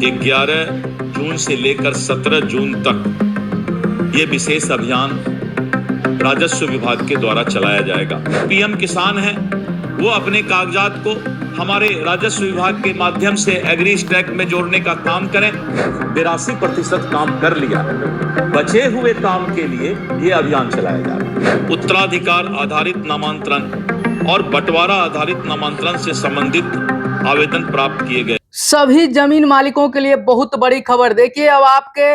11 जून से लेकर 17 जून तक ये विशेष अभियान राजस्व विभाग के द्वारा चलाया जाएगा। पीएम किसान है वो अपने कागजात को हमारे राजस्व विभाग के माध्यम से एग्री स्टैक में जोड़ने का काम करें। 82% काम कर लिया, बचे हुए काम के लिए ये अभियान चलाया जा रहा है। उत्तराधिकार आधारित नामांतरण और बंटवारा आधारित नामांतरण से संबंधित आवेदन प्राप्त किए गए सभी जमीन मालिकों के लिए बहुत बड़ी खबर। देखिए, अब आपके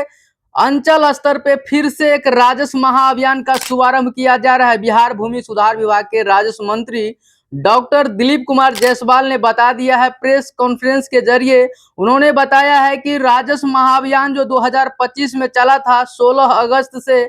अंचल स्तर पे फिर से एक राजस्व महाअभियान का शुभारंभ किया जा रहा है। बिहार भूमि सुधार विभाग के राजस्व मंत्री डॉक्टर दिलीप कुमार जायसवाल ने बता दिया है प्रेस कॉन्फ्रेंस के जरिए। उन्होंने बताया है कि राजस्व महाअभियान जो 2025 में चला था 16 अगस्त से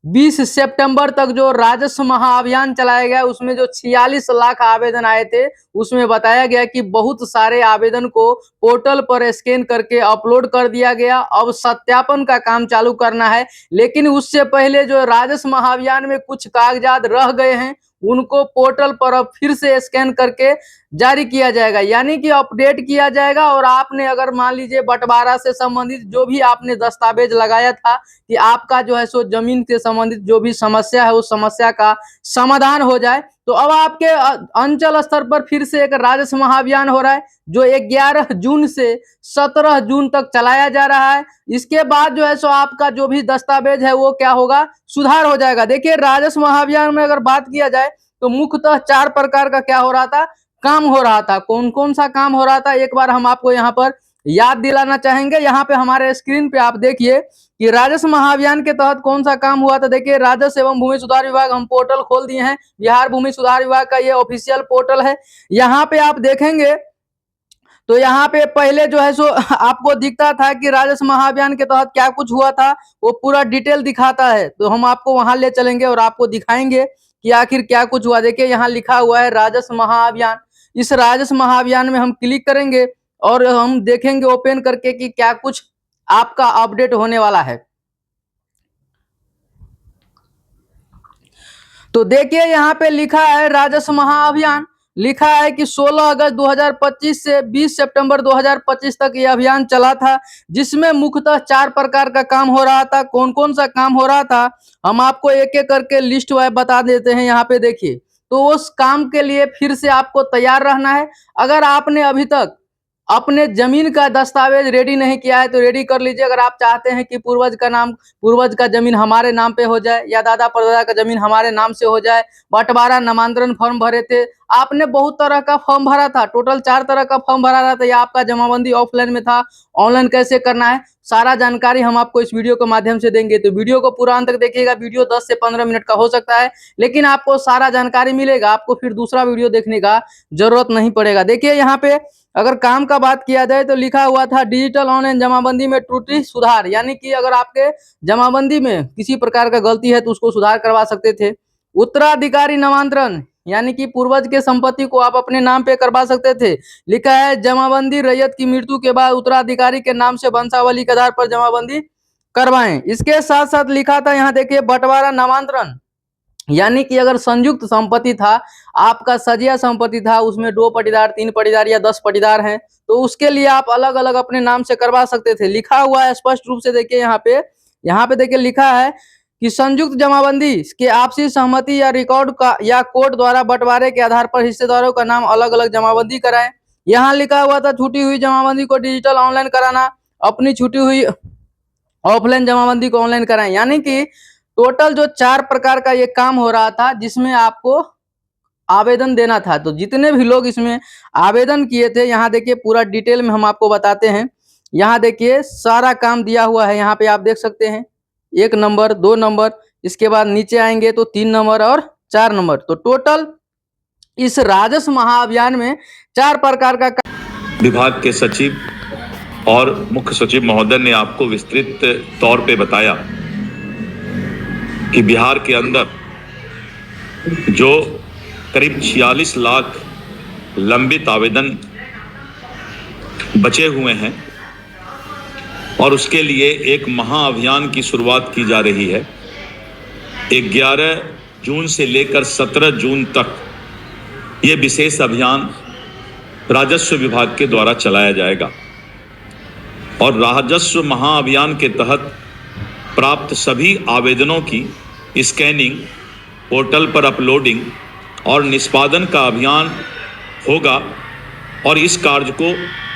20 सितंबर तक जो राजस्व महाअभियान चलाया गया, उसमें जो 46 लाख आवेदन आए थे, उसमें बताया गया कि बहुत सारे आवेदन को पोर्टल पर स्कैन करके अपलोड कर दिया गया। अब सत्यापन का काम चालू करना है, लेकिन उससे पहले जो राजस्व महाअभियान में कुछ कागजात रह गए हैं उनको पोर्टल पर अब फिर से स्कैन करके जारी किया जाएगा, यानी कि अपडेट किया जाएगा। और आपने अगर मान लीजिए बंटवारा से संबंधित जो भी आपने दस्तावेज लगाया था कि आपका जो है सो जमीन से संबंधित जो भी समस्या है उस समस्या का समाधान हो जाए, तो अब आपके अंचल स्तर पर फिर से एक राजस्व महाअभियान हो रहा है जो 11 जून से 17 जून तक चलाया जा रहा है। इसके बाद जो है सो आपका जो भी दस्तावेज है वो क्या होगा, सुधार हो जाएगा। देखिए, राजस्व महाअभियान में अगर बात किया जाए तो मुख्यतः 4 प्रकार का क्या हो रहा था, काम हो रहा था। कौन कौन सा काम हो रहा था एक बार हम आपको यहाँ पर याद दिलाना चाहेंगे। यहाँ पे हमारे स्क्रीन पे आप देखिए कि राजस्व महाअभियान के तहत कौन सा काम हुआ था। देखिए, राजस्व एवं भूमि सुधार विभाग, हम पोर्टल खोल दिए हैं। बिहार भूमि सुधार विभाग का ये ऑफिशियल पोर्टल है। यहाँ पे आप देखेंगे तो यहाँ पे पहले जो है सो आपको दिखता था कि राजस्व महाअभियान के तहत क्या कुछ हुआ था, वो पूरा डिटेल दिखाता है। तो हम आपको वहां ले चलेंगे और आपको दिखाएंगे कि आखिर क्या कुछ हुआ। देखिए, यहाँ लिखा हुआ है राजस्व महाअभियान। इस राजस्व महाअभियान में हम क्लिक करेंगे और हम देखेंगे ओपन करके कि क्या कुछ आपका अपडेट होने वाला है। तो देखिए, यहाँ पे लिखा है राजस्व महाअभियान, लिखा है कि 16 अगस्त 2025 से 20 सितंबर 2025 तक ये अभियान चला था, जिसमें मुख्यतः 4 प्रकार का काम हो रहा था। कौन कौन सा काम हो रहा था हम आपको एक एक करके लिस्ट वाइज बता देते हैं। यहाँ पे देखिए, तो उस काम के लिए फिर से आपको तैयार रहना है। अगर आपने अभी तक अपने जमीन का दस्तावेज रेडी नहीं किया है तो रेडी कर लीजिए। अगर आप चाहते हैं कि पूर्वज का जमीन हमारे नाम पे हो जाए या दादा परदादा का जमीन हमारे नाम से हो जाए, बंटवारा नामांतरण फॉर्म भरे थे, आपने बहुत तरह का फॉर्म भरा था, टोटल 4 तरह का फॉर्म भरा रहा था, या आपका जमाबंदी ऑफलाइन में था, ऑनलाइन कैसे करना है, सारा जानकारी हम आपको इस वीडियो के माध्यम से देंगे। तो वीडियो को पूरा अंत तक देखिएगा। वीडियो 10 से 15 मिनट का हो सकता है, लेकिन आपको सारा जानकारी मिलेगा, आपको फिर दूसरा वीडियो देखने का जरूरत नहीं पड़ेगा। देखिए, यहाँ पे अगर काम का बात किया जाए तो लिखा हुआ था डिजिटल ऑनलाइन जमाबंदी में त्रुटि सुधार, यानी कि अगर आपके जमाबंदी में किसी प्रकार का गलती है तो उसको सुधार करवा सकते थे। उत्तराधिकारी नामांतरण, यानी कि पूर्वज के संपत्ति को आप अपने नाम पे करवा सकते थे। लिखा है जमाबंदी रैयत की मृत्यु के बाद उत्तराधिकारी के नाम से वंशावली के आधार पर जमाबंदी करवाएं। इसके साथ साथ लिखा था, यहाँ देखिए, बंटवारा नामांतरण, यानी कि अगर संयुक्त संपत्ति था, आपका सजिया संपत्ति था, उसमें 2 पटीदार, 3 पटीदार या 10 पटीदार हैं, तो उसके लिए आप अलग अलग अपने नाम से करवा सकते थे। लिखा हुआ है स्पष्ट रूप से, देखिए यहाँ पे देखिए लिखा है कि संयुक्त जमाबंदी के आपसी सहमति या रिकॉर्ड का या कोर्ट द्वारा बंटवारे के आधार पर हिस्सेदारों का नाम अलग अलग जमाबंदी कराएं। यहाँ लिखा हुआ था छूटी हुई जमाबंदी को डिजिटल ऑनलाइन कराना, अपनी छूटी हुई ऑफलाइन जमाबंदी को ऑनलाइन कराएं। यानी कि टोटल जो 4 प्रकार का ये काम हो रहा था जिसमें आपको आवेदन देना था। तो जितने भी लोग इसमें आवेदन किए थे, यहाँ देखिए पूरा डिटेल में हम आपको बताते हैं। यहाँ देखिए सारा काम दिया हुआ है, यहाँ पे आप देख सकते हैं 1 नंबर, 2 नंबर, इसके बाद नीचे आएंगे तो 3 नंबर और 4 नंबर। तो टोटल इस राजस्व महाअभियान में 4 प्रकार का विभाग के सचिव और मुख्य सचिव महोदय ने आपको विस्तृत तौर पे बताया कि बिहार के अंदर जो करीब 46 लाख लंबित आवेदन बचे हुए हैं और उसके लिए एक महाअभियान की शुरुआत की जा रही है। 11 जून से लेकर 17 जून तक ये विशेष अभियान राजस्व विभाग के द्वारा चलाया जाएगा। और राजस्व महाअभियान के तहत प्राप्त सभी आवेदनों की स्कैनिंग, पोर्टल पर अपलोडिंग और निष्पादन का अभियान होगा और इस कार्य को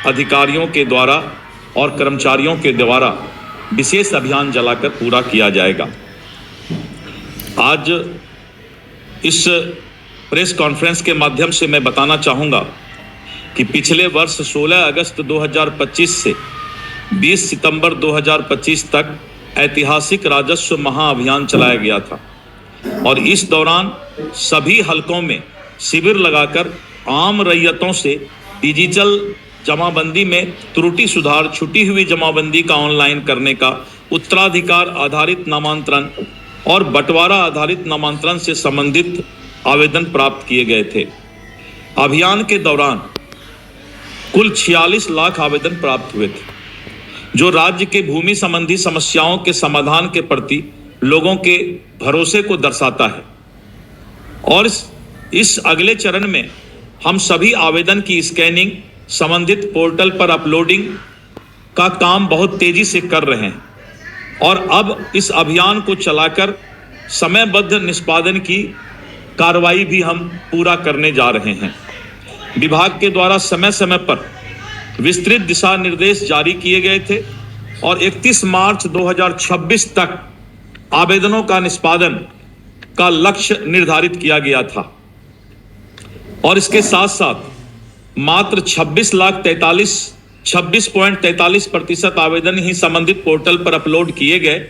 अधिकारियों के द्वारा और कर्मचारियों के द्वारा विशेष अभियान चलाकर पूरा किया जाएगा। आज इस प्रेस कॉन्फ्रेंस के माध्यम से मैं बताना चाहूँगा कि पिछले वर्ष 16 अगस्त 2025 से 20 सितंबर 2025 तक ऐतिहासिक राजस्व महाअभियान चलाया गया था और इस दौरान सभी हलकों में शिविर लगाकर आम रैयतों से डिजिटल जमाबंदी में त्रुटि सुधार, छुटी हुई जमाबंदी का ऑनलाइन करने का, उत्तराधिकार आधारित नामांतरण और बंटवारा आधारित नामांतरण से संबंधित आवेदन प्राप्त किए गए थे। अभियान के दौरान कुल 46 लाख आवेदन प्राप्त हुए थे, जो राज्य के भूमि संबंधी समस्याओं के समाधान के प्रति लोगों के भरोसे को दर्शाता है। और इस अगले चरण में हम सभी आवेदन की स्कैनिंग, संबंधित पोर्टल पर अपलोडिंग का काम बहुत तेजी से कर रहे हैं और अब इस अभियान को चलाकर समयबद्ध निष्पादन की कार्रवाई भी हम पूरा करने जा रहे हैं। विभाग के द्वारा समय समय पर विस्तृत दिशा निर्देश जारी किए गए थे और 31 मार्च 2026 तक आवेदनों का निष्पादन का लक्ष्य निर्धारित किया गया था और इसके साथ साथ मात्र 26.43% आवेदन ही संबंधित पोर्टल पर अपलोड किए गए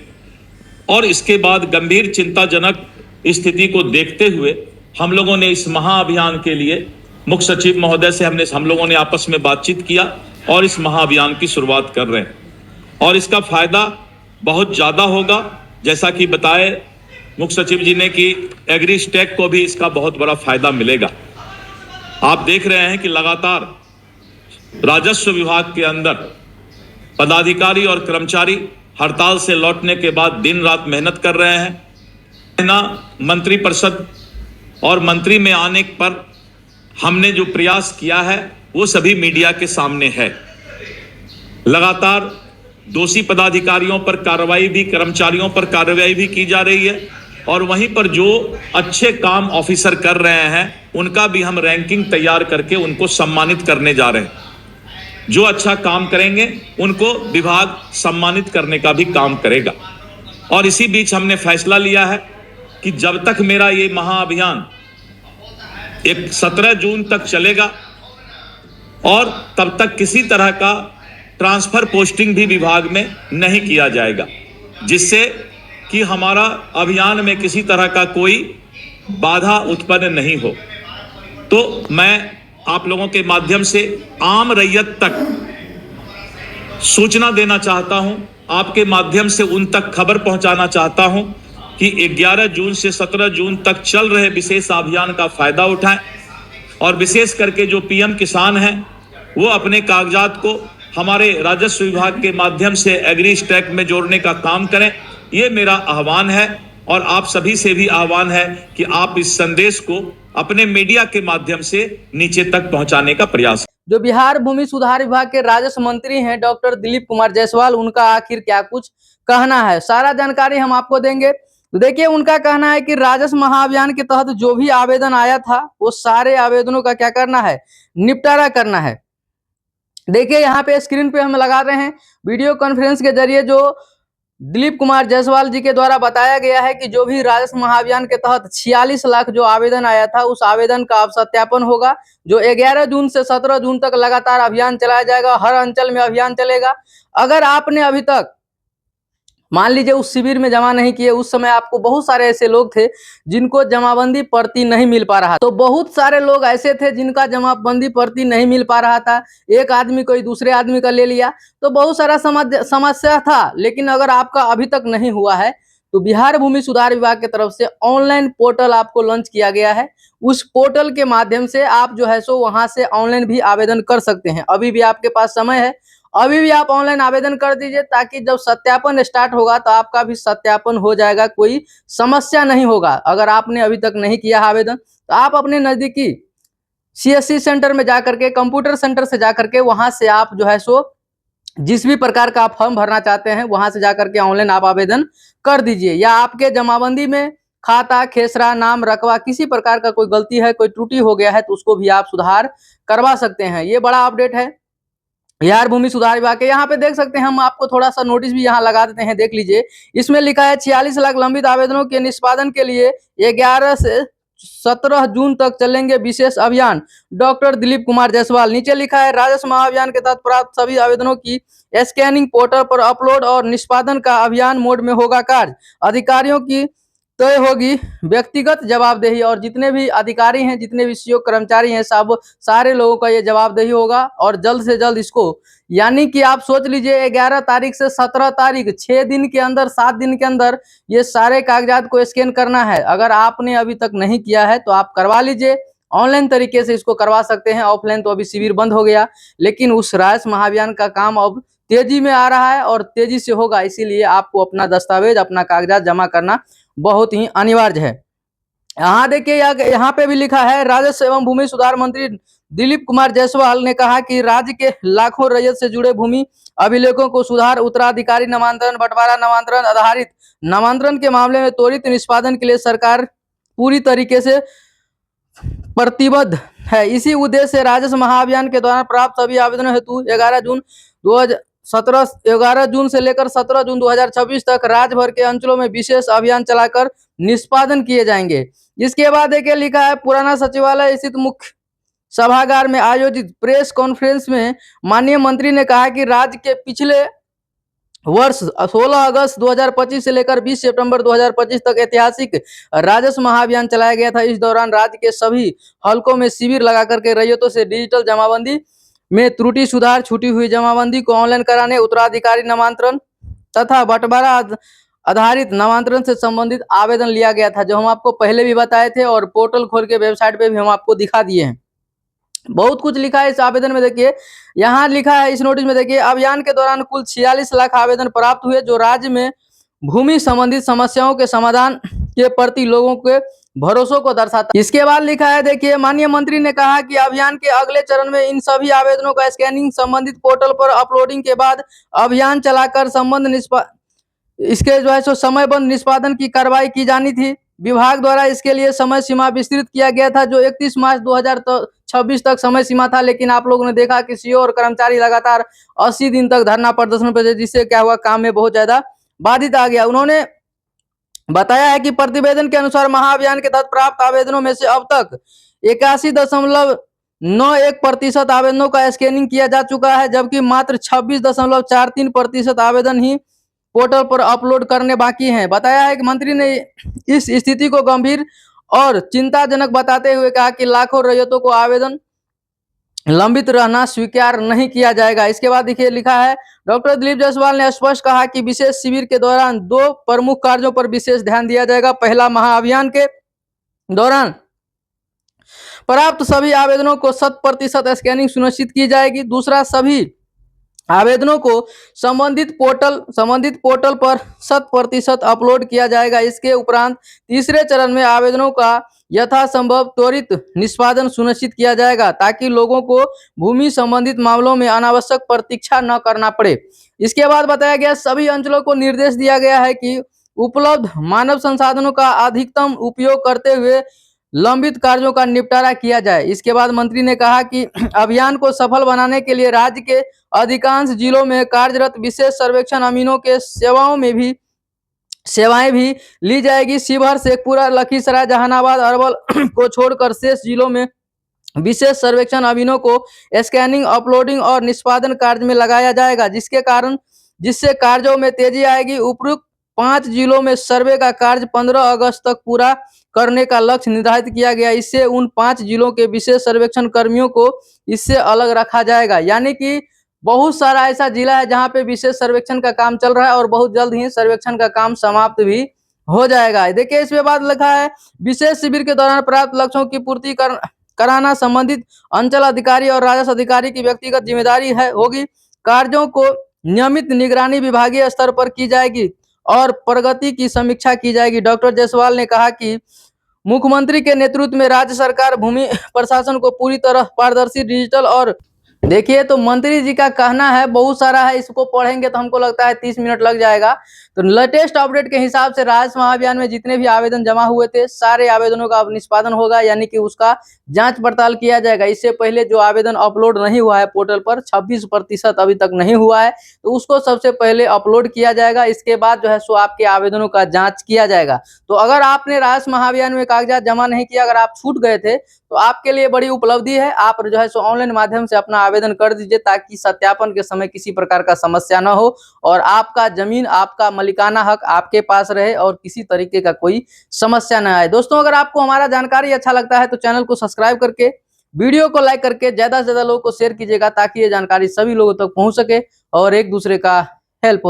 और इसके बाद गंभीर चिंताजनक स्थिति को देखते हुए हम लोगों ने इस महाअभियान के लिए मुख्य सचिव महोदय से हम लोगों ने आपस में बातचीत किया और इस महाअभियान की शुरुआत कर रहे हैं और इसका फायदा बहुत ज़्यादा होगा। जैसा कि बताए मुख्य सचिव जी ने कि एग्री स्टैक को भी इसका बहुत बड़ा फायदा मिलेगा। आप देख रहे हैं कि लगातार राजस्व विभाग के अंदर पदाधिकारी और कर्मचारी हड़ताल से लौटने के बाद दिन रात मेहनत कर रहे हैं। मंत्रिपरिषद और मंत्री में आने पर हमने जो प्रयास किया है वो सभी मीडिया के सामने है। लगातार दोषी पदाधिकारियों पर कार्रवाई भी, कर्मचारियों पर कार्रवाई भी की जा रही है और वहीं पर जो अच्छे काम ऑफिसर कर रहे हैं उनका भी हम रैंकिंग तैयार करके उनको सम्मानित करने जा रहे हैं। जो अच्छा काम करेंगे उनको विभाग सम्मानित करने का भी काम करेगा। और इसी बीच हमने फैसला लिया है कि जब तक मेरा ये महाअभियान 17 जून तक चलेगा और तब तक किसी तरह का ट्रांसफर पोस्टिंग भी विभाग में नहीं किया जाएगा, जिससे कि हमारा अभियान में किसी तरह का कोई बाधा उत्पन्न नहीं हो। तो मैं आप लोगों के माध्यम से आम रैयत तक सूचना देना चाहता हूं, आपके माध्यम से उन तक खबर पहुंचाना चाहता हूं कि 11 जून से 17 जून तक चल रहे विशेष अभियान का फायदा उठाएं और विशेष करके जो पीएम किसान हैं वो अपने कागजात को हमारे राजस्व विभाग के माध्यम से एग्री स्टैक में जोड़ने का काम करें। ये मेरा आह्वान है और आप सभी से भी आह्वान है कि आप इस संदेश को अपने मीडिया के माध्यम से नीचे तक पहुंचाने का प्रयास। जो बिहार भूमि सुधार विभाग के राजस्व मंत्री हैं डॉक्टर दिलीप कुमार जायसवाल, उनका आखिर क्या कुछ कहना है, सारा जानकारी हम आपको देंगे। तो देखिए, उनका कहना है कि राजस्व महाअभियान के तहत जो भी आवेदन आया था वो सारे आवेदनों का क्या करना है, निपटारा करना है। देखिए यहाँ पे स्क्रीन पे हम लगा रहे हैं वीडियो कॉन्फ्रेंस के जरिए जो दिलीप कुमार जायसवाल जी के द्वारा बताया गया है कि जो भी राजस्व महाअभियान के तहत 46 लाख जो आवेदन आया था उस आवेदन का अब सत्यापन होगा, जो 11 जून से 17 जून तक लगातार अभियान चलाया जाएगा। हर अंचल में अभियान चलेगा। अगर आपने अभी तक मान लीजिए उस शिविर में जमा नहीं किए, उस समय आपको बहुत सारे ऐसे लोग थे जिनको जमाबंदी पर्ची नहीं मिल पा रहा, तो बहुत सारे लोग ऐसे थे जिनका जमाबंदी पर्ची नहीं मिल पा रहा था। एक आदमी कोई दूसरे आदमी का ले लिया, तो बहुत सारा समस्या था। लेकिन अगर आपका अभी तक नहीं हुआ है तो बिहार भूमि सुधार विभाग की तरफ से ऑनलाइन पोर्टल आपको लॉन्च किया गया है। उस पोर्टल के माध्यम से आप जो है सो वहां से ऑनलाइन भी आवेदन कर सकते हैं। अभी भी आपके पास समय है, अभी भी आप ऑनलाइन आवेदन कर दीजिए, ताकि जब सत्यापन स्टार्ट होगा तो आपका भी सत्यापन हो जाएगा, कोई समस्या नहीं होगा। अगर आपने अभी तक नहीं किया आवेदन तो आप अपने नजदीकी CSC सेंटर में जाकर के, कंप्यूटर सेंटर से जाकर के वहां से आप जो है सो जिस भी प्रकार का आप फॉर्म भरना चाहते हैं वहां से जाकर के ऑनलाइन आप आवेदन कर दीजिए। या आपके जमाबंदी में खाता, खेसरा, नाम, रकबा किसी प्रकार का कोई गलती है, कोई त्रुटि हो गया है तो उसको भी आप सुधार करवा सकते हैं। ये बड़ा अपडेट है बिहार भूमि सुधार विभाग के। यहाँ पे देख सकते हैं, हम आपको थोड़ा सा नोटिस भी यहाँ लगा देते हैं, देख लीजिए। इसमें लिखा है 46 लाख लंबित आवेदनों के निष्पादन के लिए 11 से 17 जून तक चलेंगे विशेष अभियान, डॉक्टर दिलीप कुमार जायसवाल। नीचे लिखा है राजस्व महाअभियान के तहत प्राप्त सभी आवेदनों की स्कैनिंग पोर्टल पर अपलोड और निष्पादन का अभियान मोड में होगा कार्य। अधिकारियों की तय होगी व्यक्तिगत जवाबदेही, और जितने भी अधिकारी हैं, जितने भी सीओ कर्मचारी हैं, सब सारे लोगों का ये जवाबदेही होगा। और जल्द से जल्द इसको, यानी कि आप सोच लीजिए 11 तारीख से 17 तारीख, 6 दिन के अंदर, 7 दिन के अंदर ये सारे कागजात को स्कैन करना है। अगर आपने अभी तक नहीं किया है तो आप करवा लीजिए, ऑनलाइन तरीके से इसको करवा सकते हैं। ऑफलाइन तो अभी शिविर बंद हो गया, लेकिन उस राजस्व महाअभियान का काम अब तेजी में आ रहा है और तेजी से होगा। इसीलिए आपको अपना दस्तावेज, अपना कागजात जमा करना बहुत ही अनिवार्य है। यहाँ देखिए, यहाँ पे भी लिखा है राजस्व एवं भूमि सुधार मंत्री दिलीप कुमार जायसवाल ने कहा कि राज्य के लाखों रैयत से जुड़े भूमि अभिलेखों को सुधार, उत्तराधिकारी नामांतरण, बंटवारा नामांतरण आधारित नामांतरण के मामले में त्वरित निष्पादन के लिए सरकार पूरी तरीके से प्रतिबद्ध है। इसी उद्देश्य से राजस्व महाअभियान के दौरान प्राप्त सभी आवेदनों हेतु 11 जून से लेकर 17 जून 2026 तक राज्य भर के अंचलों में विशेष अभियान चलाकर निष्पादन किए जाएंगे। इसके बाद देखिए लिखा है पुराना सचिवालय स्थित मुख्य सभागार में आयोजित प्रेस कॉन्फ्रेंस में माननीय मंत्री ने कहा कि राज्य के पिछले वर्ष 16 अगस्त 2025 से लेकर 20 सितंबर 2025 तक ऐतिहासिक राजस्व महाअभियान चलाया गया था। इस दौरान राज्य के सभी हलकों में शिविर लगाकर के रैयतों से डिजिटल जमाबंदी में त्रुटि सुधार, छूटी हुई जमाबंदी को ऑनलाइन कराने, उत्तराधिकारी नामांतरण तथा बंटवारा आधारित नामांतरण से संबंधित आवेदन लिया गया था, जो हम आपको पहले भी बताए थे और पोर्टल खोल के वेबसाइट पे भी हम आपको दिखा दिए हैं। बहुत कुछ लिखा है इस आवेदन में। देखिए यहाँ लिखा है इस नोटिस में, देखिए अभियान के दौरान कुल 46 लाख आवेदन प्राप्त हुए, जो राज्य में भूमि संबंधित समस्याओं के समाधान के प्रति लोगों के भरोसों को दर्शाता है। इसके बाद लिखा है, देखिए माननीय मंत्री ने कहा कि अभियान के अगले चरण में इन सभी आवेदनों का स्कैनिंग संबंधित पोर्टल पर अपलोडिंग के बाद अभियान चलाकर इसके जो है सो समयबद्ध निष्पादन की कार्रवाई की जानी थी। विभाग द्वारा इसके लिए समय सीमा विस्तृत किया गया था, जो 31 मार्च 2026 तक समय सीमा था। लेकिन आप लोगों ने देखा कि सीओ और कर्मचारी लगातार 80 दिन तक धरना प्रदर्शन पर, जिससे क्या हुआ, काम में बहुत ज्यादा बाधित आ गया। उन्होंने बताया है कि प्रतिवेदन के अनुसार महाअभियान के तहत प्राप्त आवेदनों में से अब तक 81.91% आवेदनों का स्कैनिंग किया जा चुका है, जबकि मात्र 26.43% आवेदन ही पोर्टल पर अपलोड करने बाकी हैं। बताया है कि मंत्री ने इस स्थिति को गंभीर और चिंताजनक बताते हुए कहा कि लाखों रैयतों को आवेदन लंबित रहना स्वीकार नहीं किया जाएगा। इसके बाद देखिए लिखा है, डॉक्टर दिलीप जायसवाल ने स्पष्ट कहा कि विशेष शिविर के दौरान 2 प्रमुख कार्यों पर विशेष ध्यान दिया जाएगा। पहला, महाअभियान के दौरान प्राप्त सभी आवेदनों को 100% स्कैनिंग सुनिश्चित की जाएगी। दूसरा, सभी आवेदनों को संबंधित पोर्टल पर 100% अपलोड किया जाएगा। इसके उपरांत तीसरे चरण में आवेदनों का यथासंभव त्वरित निष्पादन सुनिश्चित किया जाएगा, ताकि लोगों को भूमि संबंधित मामलों में अनावश्यक प्रतीक्षा न करना पड़े। इसके बाद बताया गया, सभी अंचलों को निर्देश दिया गया है कि उपलब्ध मानव संसाधनों का अधिकतम उपयोग करते हुए लंबित कार्यों का निपटारा किया जाए। इसके बाद मंत्री ने कहा कि अभियान को सफल बनाने के लिए राज्य के अधिकांश जिलों में कार्यरत विशेष सर्वेक्षण अमीनों के सेवाएं भी ली जाएगी। शिवहर, शेखपुरा, लखीसराय, जहानाबाद, अरवल को छोड़कर शेष जिलों में विशेष सर्वेक्षण अमीनों को स्कैनिंग, अपलोडिंग और निष्पादन कार्य में लगाया जाएगा, जिससे कार्यों में तेजी आएगी। उपरोक्त 5 जिलों में सर्वे का कार्य 15 अगस्त तक पूरा करने का लक्ष्य निर्धारित किया गया। इससे उन 5 जिलों के विशेष सर्वेक्षण कर्मियों को इससे अलग रखा जाएगा। यानी कि बहुत सारा ऐसा जिला है जहां पे विशेष सर्वेक्षण का काम चल रहा है और बहुत जल्द ही सर्वेक्षण का काम समाप्त भी हो जाएगा। देखिए इसमें बात लिखा है, विशेष शिविर के दौरान प्राप्त लक्ष्यों की पूर्ति कराना संबंधित अंचल अधिकारी और राजस्व अधिकारी की व्यक्तिगत जिम्मेदारी होगी। कार्यों को नियमित निगरानी विभागीय स्तर पर की जाएगी और प्रगति की समीक्षा की जाएगी। डॉक्टर जायसवाल ने कहा कि मुख्यमंत्री के नेतृत्व में राज्य सरकार भूमि प्रशासन को पूरी तरह पारदर्शी, डिजिटल और देखिए, तो मंत्री जी का कहना है बहुत सारा है, इसको पढ़ेंगे तो हमको लगता है 30 मिनट लग जाएगा। तो लेटेस्ट अपडेट के हिसाब से राजस्व महाअभियान में जितने भी आवेदन जमा हुए थे, सारे आवेदनों का अब निष्पादन होगा, यानी कि उसका जांच पड़ताल किया जाएगा। इससे पहले जो आवेदन अपलोड नहीं हुआ है पोर्टल पर 26% अभी तक नहीं हुआ है, तो उसको सबसे पहले अपलोड किया जाएगा। इसके बाद जो है सो आपके आवेदनों का जांच किया जाएगा। तो अगर आपने राजस्व महाअभियान में कागजात जमा नहीं किया, अगर आप छूट गए थे, तो आपके लिए बड़ी उपलब्धि है। आप जो है सो ऑनलाइन माध्यम से अपना आवेदन कर दीजिए, ताकि सत्यापन के समय किसी प्रकार का समस्या न हो और आपका जमीन, आपका मालिकाना हक आपके पास रहे और किसी तरीके का कोई समस्या न आए। दोस्तों, अगर आपको हमारा जानकारी अच्छा लगता है तो चैनल को सब्सक्राइब करके, वीडियो को लाइक करके ज्यादा से ज्यादा लोगों को शेयर कीजिएगा, ताकि ये जानकारी सभी लोगों तक पहुंच सके और एक दूसरे का हेल्प हो।